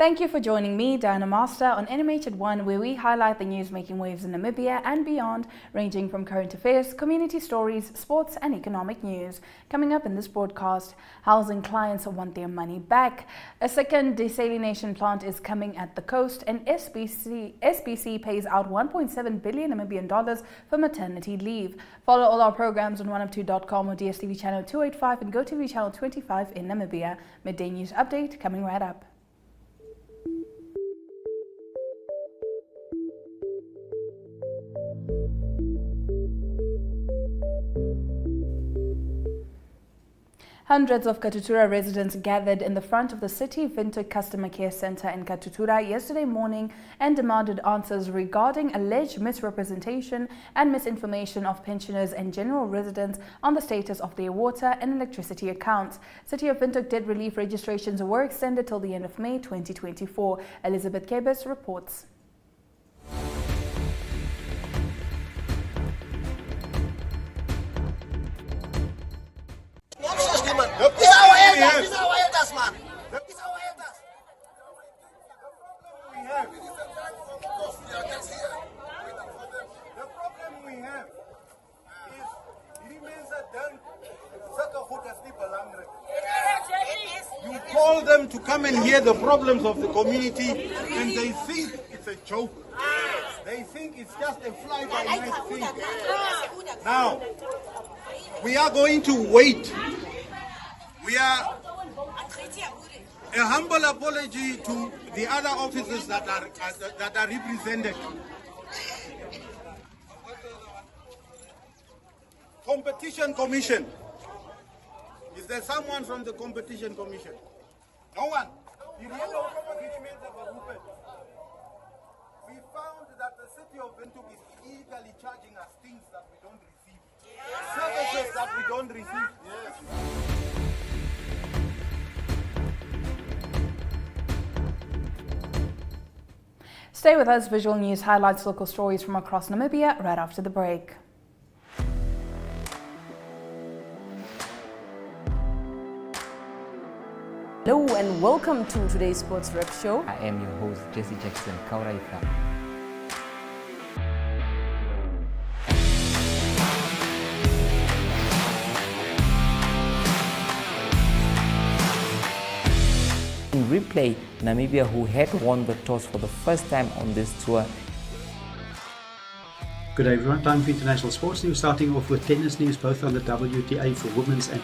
Thank you for joining me, Diana Master, on NMH at 1, where we highlight the news making waves in Namibia and beyond, ranging from current affairs, community stories, sports and economic news. Coming up in this broadcast, housing clients want their money back. A second desalination plant is coming at the coast, and SBC pays out 1.7 billion Namibian dollars for maternity leave. Follow all our programs on 102.com or DSTV channel 285 and GoTV channel 25 in Namibia. Midday news update coming right up. Hundreds of Katutura residents gathered in the front of the City Vintage Customer Care Centre in Katutura yesterday morning and demanded answers regarding alleged misrepresentation and misinformation of pensioners and general residents on the status of their water and electricity accounts. City of Vintage debt relief registrations were extended till the end of May 2024. Elizabeth Kebes reports. You call them to come and hear the problems of the community, and they think it's a joke. They think it's just a fly-by-night thing. Now, we are going to wait. We are a humble apology to the other officers that are represented. Competition Commission. Is there someone from the Competition Commission? No one. We found that the city of Windhoek is illegally charging us things that we don't receive. Services that we don't receive. Yes. Stay with us. Visual News highlights local stories from across Namibia right after the break. Hello and welcome to today's Sports Rep Show. I am your host, Jesse Jackson Kauraifa. In replay, Namibia, who had won the toss for the first time on this tour. Good day everyone, time for international sports news, starting off with tennis news, both on the WTA for women's and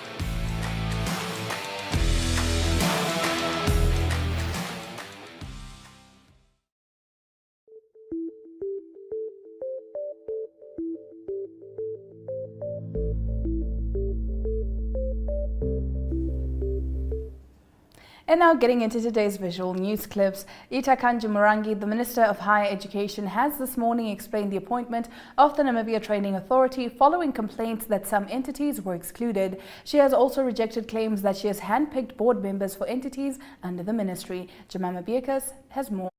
And now getting into today's visual news clips. Itakanje Murangi, the Minister of Higher Education, has this morning explained the appointment of the Namibia Training Authority following complaints that some entities were excluded. She has also rejected claims that she has handpicked board members for entities under the ministry. Jemima Biekas has more.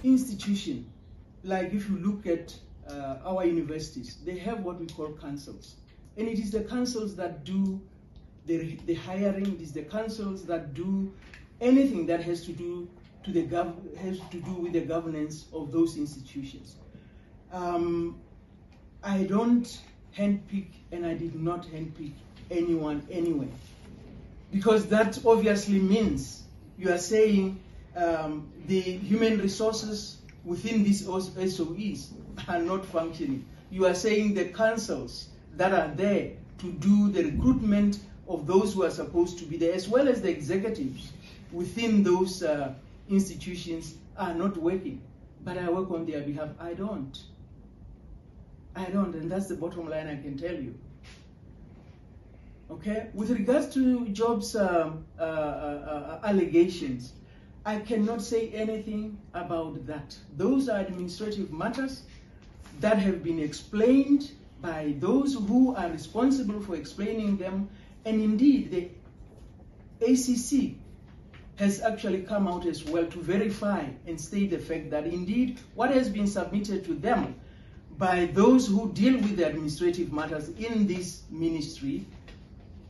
Institution, like if you look at our universities, they have what we call councils, and it is the councils that do the hiring. It is the councils that do anything that has to do with the governance of those institutions. I don't handpick, and I did not handpick anyone anyway, because that obviously means you are saying the human resources within these SOEs are not functioning. You are saying the councils that are there to do the recruitment of those who are supposed to be there, as well as the executives within those institutions, are not working. But I work on their behalf. I don't, and that's the bottom line I can tell you. Okay, with regards to jobs allegations, I cannot say anything about that. Those are administrative matters that have been explained by those who are responsible for explaining them. And indeed, the ACC has actually come out as well to verify and state the fact that indeed what has been submitted to them by those who deal with the administrative matters in this ministry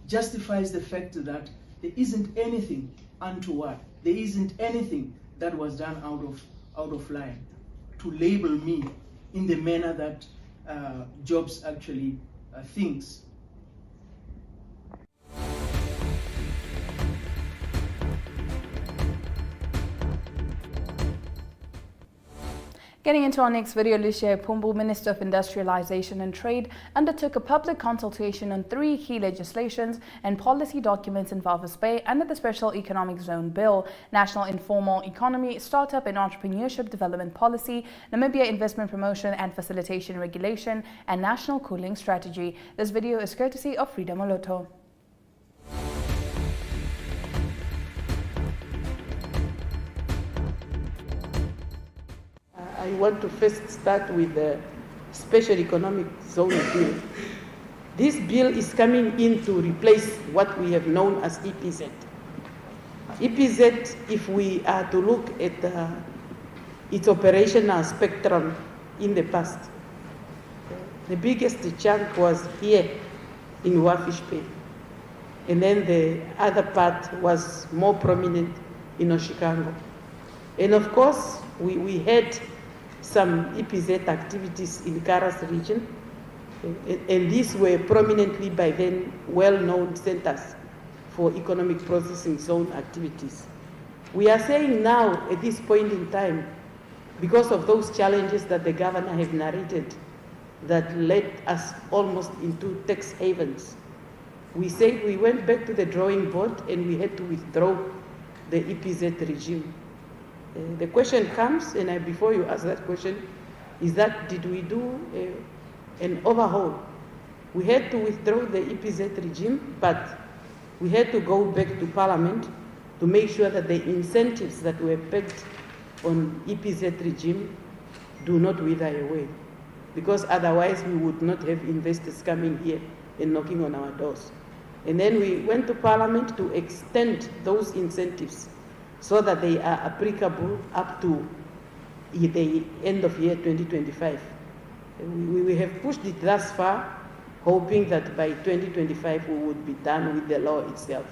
justifies the fact that there isn't anything untoward. There isn't anything that was done out of line to label me in the manner that Jobs actually thinks. Getting into our next video, Lucia Pumbu, Minister of Industrialization and Trade, undertook a public consultation on 3 key legislations and policy documents in Walvis Bay under the Special Economic Zone Bill, National Informal Economy, Startup and Entrepreneurship Development Policy, Namibia Investment Promotion and Facilitation Regulation, and National Cooling Strategy. This video is courtesy of Frida Moloto. I want to first start with the Special Economic Zone Bill. This bill is coming in to replace what we have known as EPZ. EPZ, if we are to look at its operational spectrum in the past, the biggest chunk was here in Walvis Bay. And then the other part was more prominent in Oshikango. And of course, we had some EPZ activities in Karas region, and these were prominently by then well-known centers for economic processing zone activities. We are saying now, at this point in time, because of those challenges that the governor have narrated that led us almost into tax havens, we said we went back to the drawing board and we had to withdraw the EPZ regime. The question comes, and before you ask that question, is that did we do an overhaul? We had to withdraw the EPZ regime, but we had to go back to Parliament to make sure that the incentives that were pegged on EPZ regime do not wither away, because otherwise we would not have investors coming here and knocking on our doors. And then we went to Parliament to extend those incentives so that they are applicable up to the end of year 2025. We have pushed it thus far, hoping that by 2025 we would be done with the law itself.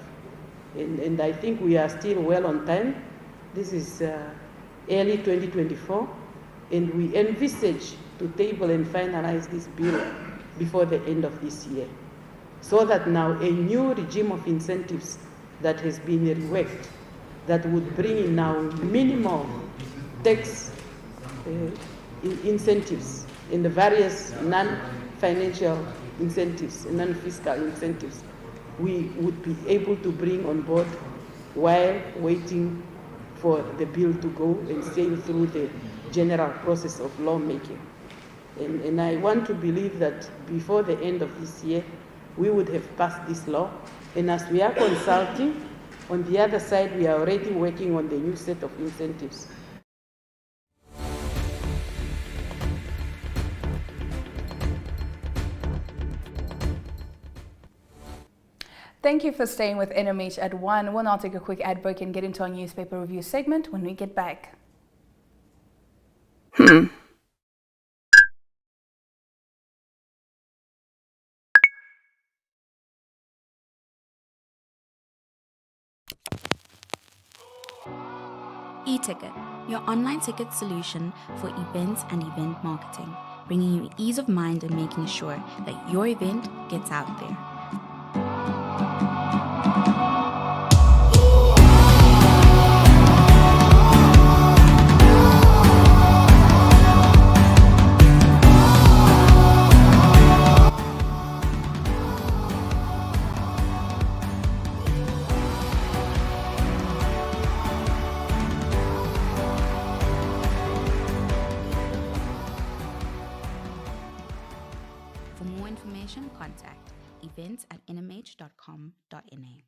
And I think we are still well on time. This is early 2024, and we envisage to table and finalize this bill before the end of this year, so that now a new regime of incentives that has been reworked, that would bring in now minimal tax incentives in the various non-financial incentives, non-fiscal incentives, we would be able to bring on board while waiting for the bill to go and sail through the general process of lawmaking. And I want to believe that before the end of this year, we would have passed this law. And as we are consulting, on the other side, we are already working on the new set of incentives. Thank you for staying with NMH at 1. We'll now take a quick ad break and get into our newspaper review segment when we get back. E-Ticket, your online ticket solution for events and event marketing, bringing you ease of mind and making sure that your event gets out there. For more information, contact events@nmh.com.na.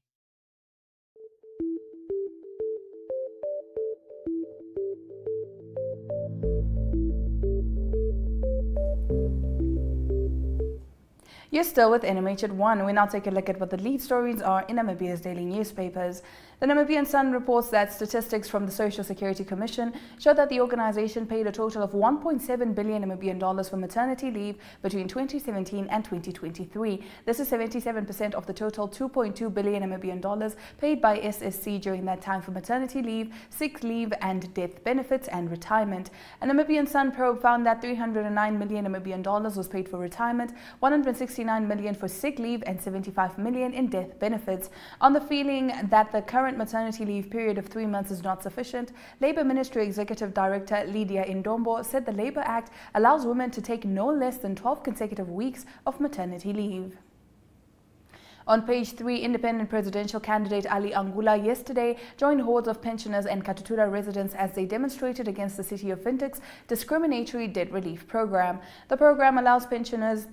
You're still with NMH at 1. We now take a look at what the lead stories are in Namibia's daily newspapers. The Namibian Sun reports that statistics from the Social Security Commission show that the organization paid a total of 1.7 billion Namibian dollars for maternity leave between 2017 and 2023. This is 77% of the total 2.2 billion Namibian dollars paid by SSC during that time for maternity leave, sick leave and death benefits and retirement. A Namibian Sun probe found that 309 million Namibian dollars was paid for retirement, 169 million for sick leave and 75 million in death benefits. On the feeling that the current maternity leave period of 3 months is not sufficient, Labour Ministry Executive Director Lydia Indombo said the Labour Act allows women to take no less than 12 consecutive weeks of maternity leave. On page 3, independent presidential candidate Ali Angula yesterday joined hordes of pensioners and Katutura residents as they demonstrated against the City of Windhoek's discriminatory debt relief program. The program allows pensioners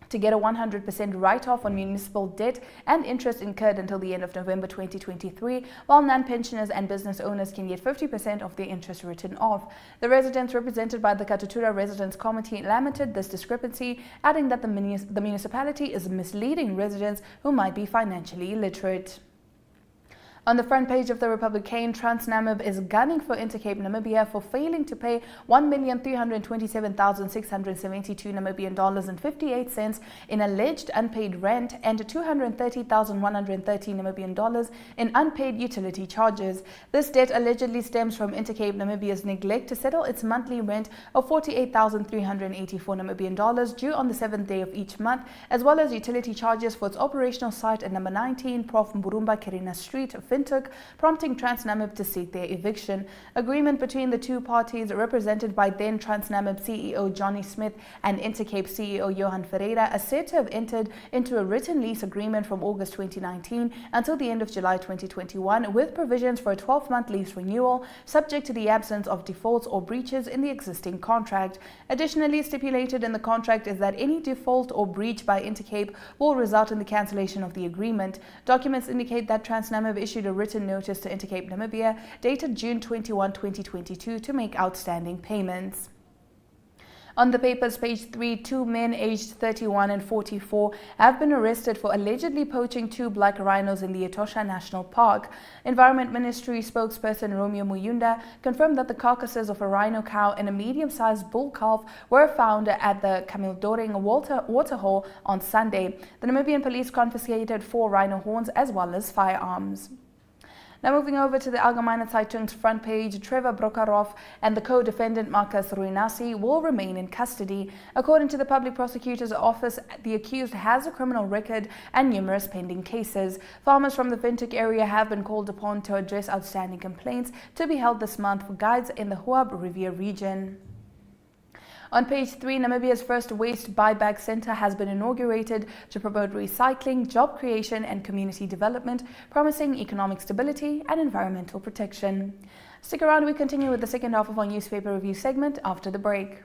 to get a 100% write-off on municipal debt and interest incurred until the end of November 2023, while non-pensioners and business owners can get 50% of their interest written off. The residents represented by the Katutura Residents Committee lamented this discrepancy, adding that the municipality is misleading residents who might be financially illiterate. On the front page of the Republican, TransNamib is gunning for Intercape Namibia for failing to pay 1,327,672 Namibian dollars and 58 cents in alleged unpaid rent and 230,113 Namibian dollars in unpaid utility charges. This debt allegedly stems from Intercape Namibia's neglect to settle its monthly rent of 48,384 Namibian dollars due on the 7th day of each month, as well as utility charges for its operational site at number 19 Prof. Mburumba Kerina Street, Windhoek, prompting TransNamib to seek their eviction. Agreement between the two parties, represented by then TransNamib CEO Johnny Smith and Intercape CEO Johan Ferreira, are said to have entered into a written lease agreement from August 2019 until the end of July 2021, with provisions for a 12-month lease renewal, subject to the absence of defaults or breaches in the existing contract. Additionally, stipulated in the contract is that any default or breach by Intercape will result in the cancellation of the agreement. Documents indicate that TransNamib issued a written notice to Intercape Namibia dated June 21, 2022 to make outstanding payments. On the paper's page 3, 2 men aged 31 and 44 have been arrested for allegedly poaching 2 black rhinos in the Etosha National Park. Environment Ministry spokesperson Romeo Muyunda confirmed that the carcasses of a rhino cow and a medium-sized bull calf were found at the Kamildoring waterhole on Sunday. The Namibian police confiscated 4 rhino horns as well as firearms. Now moving over to the Allgemeine Zeitung's front page, Trevor Brokarov and the co-defendant Marcus Ruinasi will remain in custody. According to the public prosecutor's office, the accused has a criminal record and numerous pending cases. Farmers from the Windhoek area have been called upon to address outstanding complaints to be held this month for guides in the Huab Rivier region. On page 3, Namibia's first waste buyback center has been inaugurated to promote recycling, job creation and community development, promising economic stability and environmental protection. Stick around, we continue with the second half of our newspaper review segment after the break.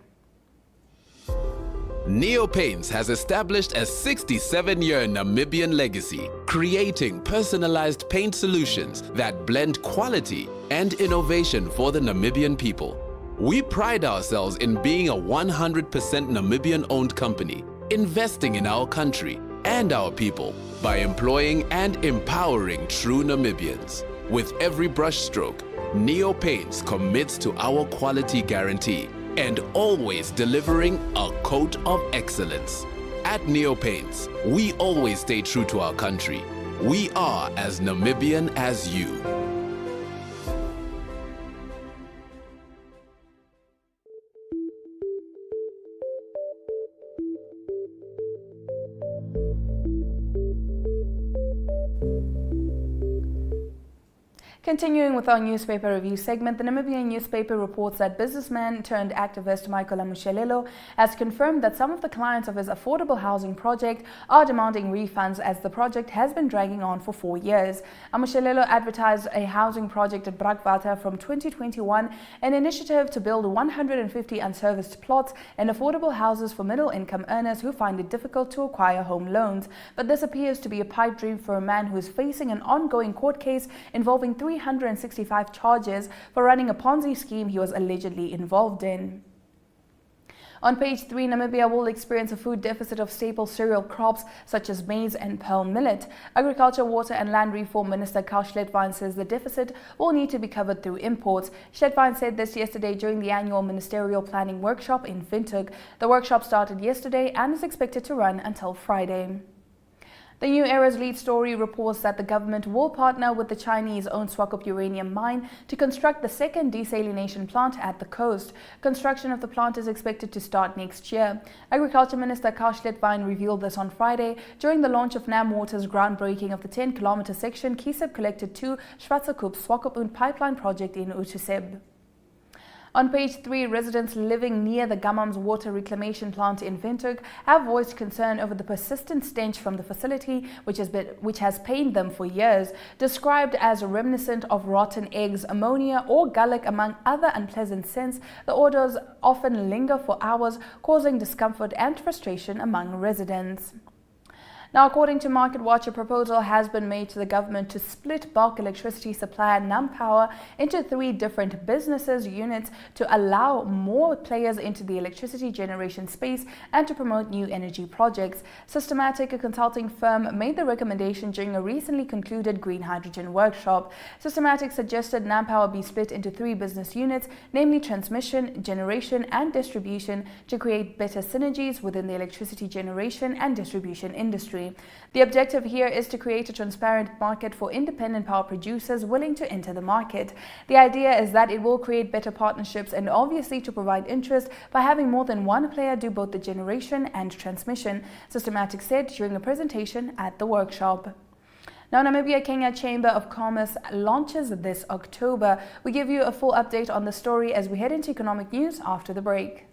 Neo Paints has established a 67-year Namibian legacy, creating personalized paint solutions that blend quality and innovation for the Namibian people. We pride ourselves in being a 100% Namibian-owned company, investing in our country and our people by employing and empowering true Namibians. With every brushstroke, Neo Paints commits to our quality guarantee and always delivering a coat of excellence. At Neo Paints, we always stay true to our country. We are as Namibian as you. Continuing with our newspaper review segment, the Namibian newspaper reports that businessman turned activist Michael Amushelelo has confirmed that some of the clients of his affordable housing project are demanding refunds as the project has been dragging on for 4 years. Amushelelo advertised a housing project at Brakwater from 2021, an initiative to build 150 unserviced plots and affordable houses for middle-income earners who find it difficult to acquire home loans. But this appears to be a pipe dream for a man who is facing an ongoing court case involving 365 charges for running a Ponzi scheme he was allegedly involved in. On page 3, Namibia will experience a food deficit of staple cereal crops such as maize and pearl millet. Agriculture, Water and Land Reform Minister Karl Schlettwein says the deficit will need to be covered through imports. Schlettwein said this yesterday during the annual ministerial planning workshop in Windhoek. The workshop started yesterday and is expected to run until Friday. The New Era's lead story reports that the government will partner with the Chinese-owned Swakop uranium mine to construct the second desalination plant at the coast. Construction of the plant is expected to start next year. Agriculture Minister Karl Schlettwein revealed this on Friday during the launch of NamWater's groundbreaking of the 10-kilometer section Kiesep Collected 2 Schwarzekop Swakop pipeline project in Utuseb. On page 3, residents living near the Gamam's water reclamation plant in Windhoek have voiced concern over the persistent stench from the facility, which has pained them for years. Described as reminiscent of rotten eggs, ammonia or garlic, among other unpleasant scents, the odors often linger for hours, causing discomfort and frustration among residents. Now, according to Market Watch, a proposal has been made to the government to split bulk electricity supplier NamPower into 3 different businesses units to allow more players into the electricity generation space and to promote new energy projects. Systematic, a consulting firm, made the recommendation during a recently concluded green hydrogen workshop. Systematic suggested NamPower be split into 3 business units, namely transmission, generation and distribution, to create better synergies within the electricity generation and distribution industry. The objective here is to create a transparent market for independent power producers willing to enter the market. The idea is that it will create better partnerships and obviously to provide interest by having more than one player do both the generation and transmission, Systematic said during a presentation at the workshop. Now, Namibia-Kenya Chamber of Commerce launches this October. We give you a full update on the story as we head into economic news after the break.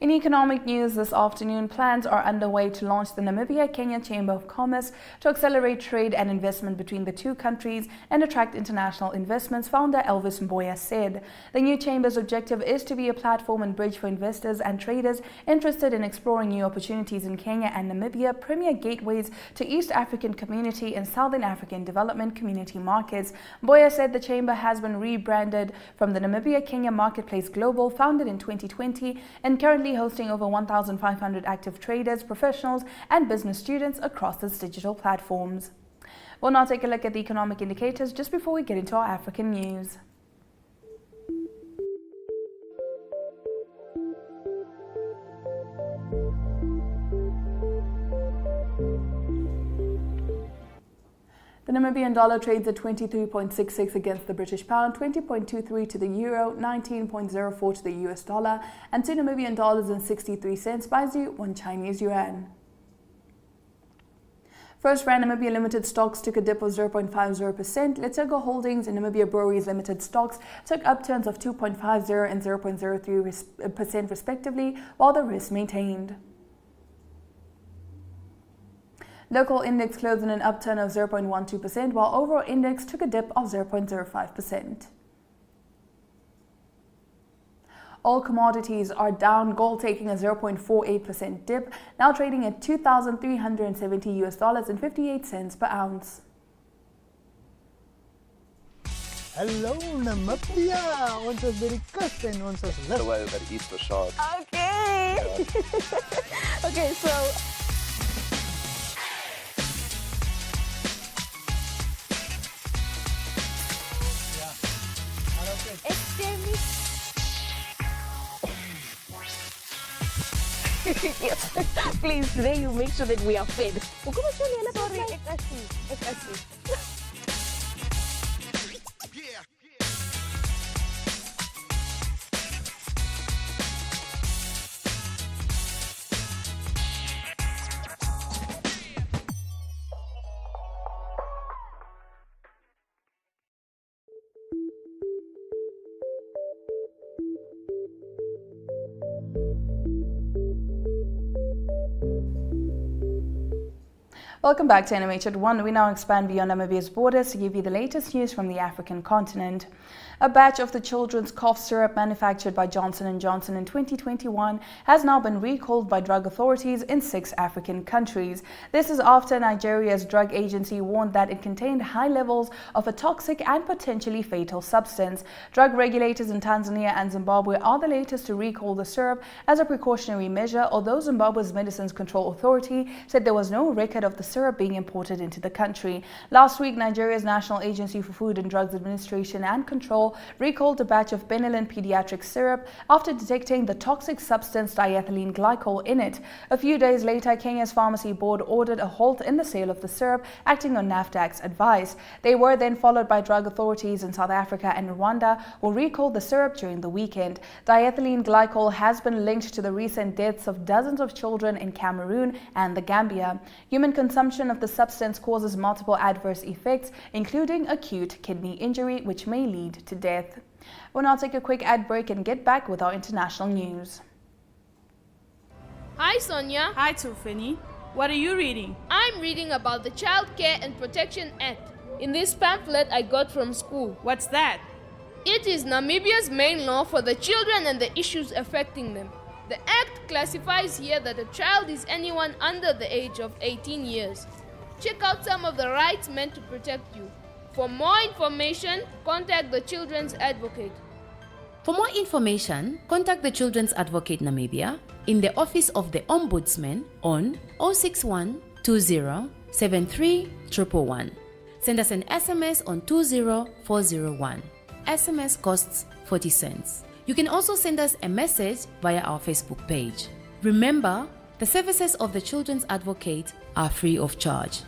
In economic news this afternoon, plans are underway to launch the Namibia-Kenya Chamber of Commerce to accelerate trade and investment between the 2 countries and attract international investments, founder Elvis Mboya said. The new chamber's objective is to be a platform and bridge for investors and traders interested in exploring new opportunities in Kenya and Namibia, premier gateways to East African Community and Southern African Development Community markets. Mboya said the chamber has been rebranded from the Namibia-Kenya Marketplace Global, founded in 2020, and currently hosting over 1,500 active traders, professionals and business students across its digital platforms. We'll now take a look at the economic indicators just before we get into our African news. The Namibian dollar trades at 23.66 against the British pound, 20.23 to the euro, 19.04 to the US dollar, and 2 Namibian dollars and 63 cents buys you 1 Chinese yuan. First Rand Namibia Limited stocks took a dip of 0.50%. Letego Holdings and Namibia Breweries Limited stocks took upturns of 2.50 and 0.03% respectively, while the rest maintained. Local index closed in an upturn of 0.12%, while overall index took a dip of 0.05%. All commodities are down, gold taking a 0.48% dip, now trading at $2,370 and 58 cents per ounce. Hallo Namibia, ons is by die kus en ons is lit. By the Easter shark. Okay. Yeah. Okay, so Yes. Please, today you make sure that we are fed. Sorry, exactly. Welcome back to NMH at 1. We now expand beyond Namibia's borders to give you the latest news from the African continent. A batch of the children's cough syrup manufactured by Johnson & Johnson in 2021 has now been recalled by drug authorities in 6 African countries. This is after Nigeria's drug agency warned that it contained high levels of a toxic and potentially fatal substance. Drug regulators in Tanzania and Zimbabwe are the latest to recall the syrup as a precautionary measure, although Zimbabwe's Medicines Control Authority said there was no record of the syrup being imported into the country. Last week, Nigeria's National Agency for Food and Drugs Administration and Control recalled a batch of benylin pediatric syrup after detecting the toxic substance diethylene glycol in it. A few days later, Kenya's Pharmacy Board ordered a halt in the sale of the syrup, acting on NAFDAC's advice. They were then followed by drug authorities in South Africa and Rwanda, who recalled the syrup during the weekend. Diethylene glycol has been linked to the recent deaths of dozens of children in Cameroon and the Gambia. Human consumption of the substance causes multiple adverse effects, including acute kidney injury, which may lead to death. We'll now take a quick ad break and get back with our international news. Hi Sonia. Hi Tufeni. What are you reading? I'm reading about the Child Care and Protection Act. In this pamphlet I got from school. What's that? It is Namibia's main law for the children and the issues affecting them. The Act classifies here that a child is anyone under the age of 18 years. Check out some of the rights meant to protect you. For more information, contact the Children's Advocate. For more information, contact the Children's Advocate Namibia in the Office of the Ombudsman on 061 20 73 111. Send us an SMS on 20401. SMS costs 40 cents. You can also send us a message via our Facebook page. Remember, the services of the Children's Advocate are free of charge.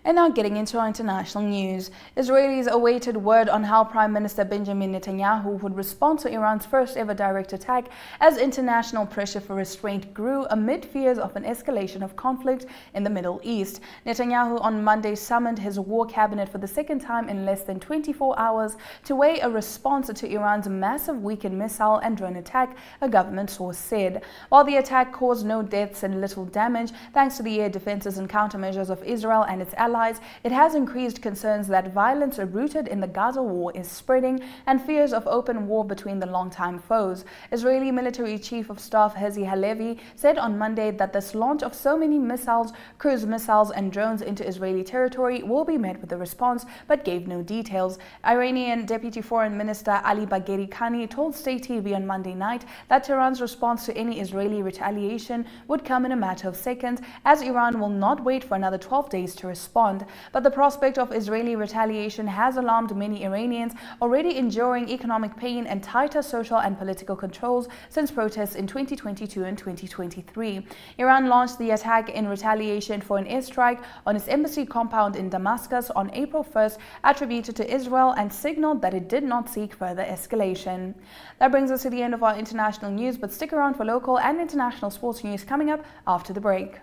And now getting into our international news. Israelis awaited word on how Prime Minister Benjamin Netanyahu would respond to Iran's first ever direct attack as international pressure for restraint grew amid fears of an escalation of conflict in the Middle East. Netanyahu on Monday summoned his war cabinet for the second time in less than 24 hours to weigh a response to Iran's massive weakened missile and drone attack, a government source said. While the attack caused no deaths and little damage, thanks to the air defenses and countermeasures of Israel and its allies, it has increased concerns that violence rooted in the Gaza war is spreading and fears of open war between the longtime foes. Israeli military chief of staff Herzi Halevi said on Monday that this launch of so many missiles, cruise missiles and drones into Israeli territory will be met with a response, but gave no details. Iranian Deputy Foreign Minister Ali Bagheri Khani told State TV on Monday night that Tehran's response to any Israeli retaliation would come in a matter of seconds, as Iran will not wait for another 12 days to respond. But the prospect of Israeli retaliation has alarmed many Iranians, already enduring economic pain and tighter social and political controls since protests in 2022 and 2023. Iran launched the attack in retaliation for an airstrike on its embassy compound in Damascus on April 1st, attributed to Israel, and signaled that it did not seek further escalation. That brings us to the end of our international news, but stick around for local and international sports news coming up after the break.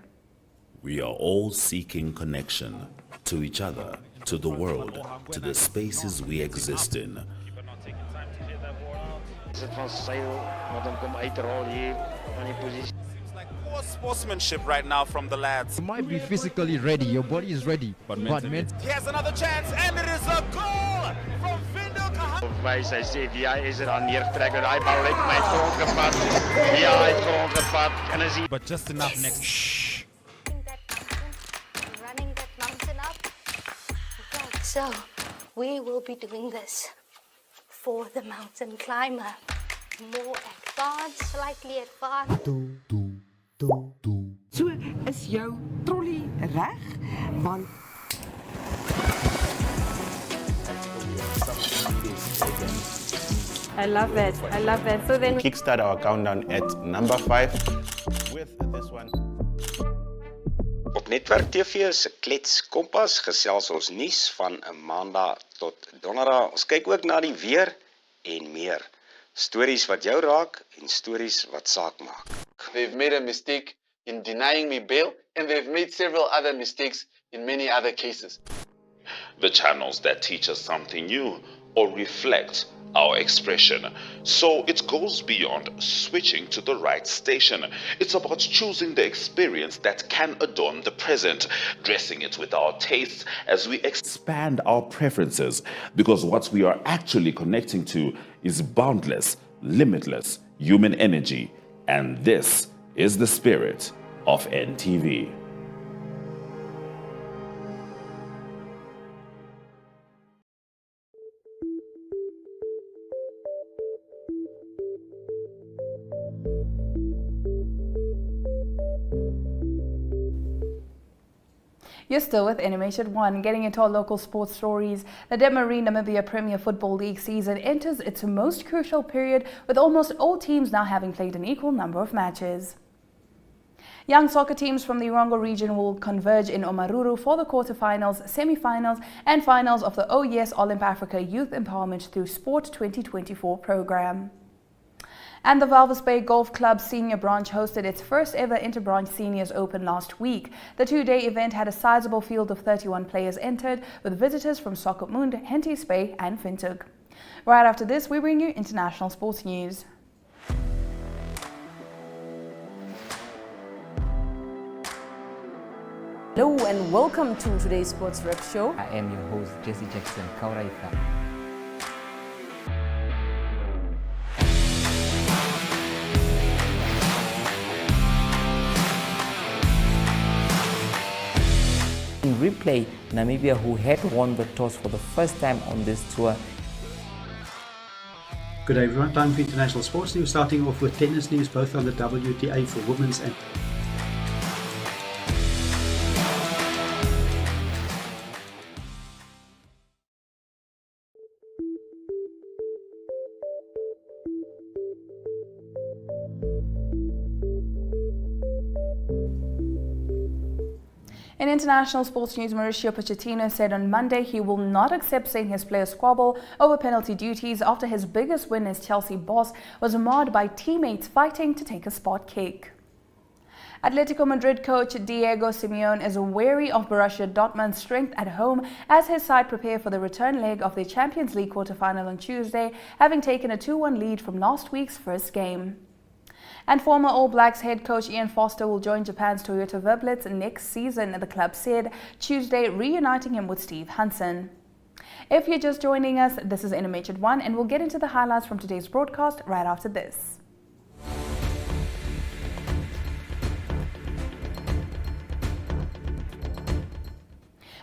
We are all seeking connection to each other, to the world, to the spaces we exist in. Poor sportsmanship right now from the lads. You might be physically ready, your body is ready, but mentally. He has another chance, and it is a goal from Vindo Kahan. Wij zijn CVI is er aan neertrekken. Hij bal lijkt mij grond gepakt. Ja, hij heeft grond gepakt. En dan zie. But just enough next. Shh. Running that mountain up. Okay, so we will be doing this for the mountain climber. More advanced, slightly advanced. So is jou trolley reg? Want I love that. I love that. So then kickstart our countdown at number 5 with this one. Op Netwerk TV se Klets Kompas gesels ons nuus van 'n Maandag tot Donderdag. Ons kyk ook na die weer en meer. Stories wat jou raak en stories wat saak maak. They've made a mistake in denying me bail, and they've made several other mistakes in many other cases. The channels that teach us something new or reflect our expression. So it goes beyond switching to the right station. It's about choosing the experience that can adorn the present, dressing it with our tastes as we expand our preferences, because what we are actually connecting to is boundless, limitless human energy. And this is the spirit of NTV. You're still with NMH at 1, getting into our local sports stories. The Demarine Namibia Premier Football League season enters its most crucial period, with almost all teams now having played an equal number of matches. Young soccer teams from the Irongo region will converge in Omaruru for the quarterfinals, semi-finals and finals of the Oh Yes Olymp Africa Youth Empowerment Through Sport 2024 program. And the Walvis Bay Golf Club Senior Branch hosted its first ever Interbranch Seniors Open last week. The two-day event had a sizable field of 31 players entered, with visitors from Swakopmund, Henties Bay and Windhoek. Right after this, we bring you international sports news. Hello and welcome to today's Sports Rep Show. I am your host, Jesse Jackson Kauraita. In replay, Namibia, who had won the toss for the first time on this tour. Good day everyone, time for international sports news, starting off with tennis news, both on the WTA for women's and In international sports news, Mauricio Pochettino said on Monday he will not accept seeing his players squabble over penalty duties after his biggest win as Chelsea boss was marred by teammates fighting to take a spot kick. Atletico Madrid coach Diego Simeone is wary of Borussia Dortmund's strength at home as his side prepare for the return leg of the Champions League quarter-final on Tuesday, having taken a 2-1 lead from last week's first game. And former All Blacks head coach Ian Foster will join Japan's Toyota Verblitz next season, the club said Tuesday, reuniting him with Steve Hansen. If you're just joining us, this is NMH at 1, and we'll get into the highlights from today's broadcast right after this.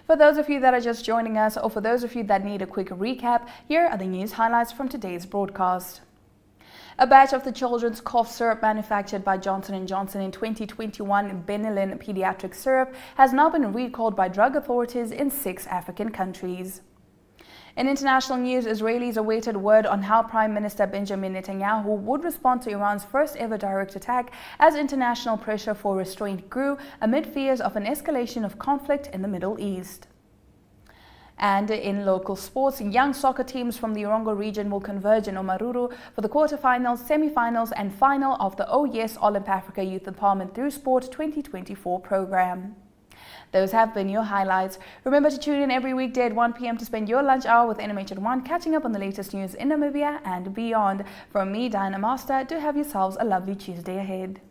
For those of you that are just joining us, or for those of you that need a quick recap, here are the news highlights from today's broadcast. A batch of the children's cough syrup manufactured by Johnson & Johnson in 2021, Benylin pediatric syrup, has now been recalled by drug authorities in 6 African countries. In international news, Israelis awaited word on how Prime Minister Benjamin Netanyahu would respond to Iran's first ever direct attack as international pressure for restraint grew amid fears of an escalation of conflict in the Middle East. And in local sports, young soccer teams from the Irongo region will converge in Omaruru for the quarterfinals, semi-finals and final of the Oh Yes Olymp Africa Youth Empowerment Through Sport 2024 program. Those have been your highlights. Remember to tune in every weekday at 1 p.m. to spend your lunch hour with NMH at 1, catching up on the latest news in Namibia and beyond. From me, Diana Master, do have yourselves a lovely Tuesday ahead.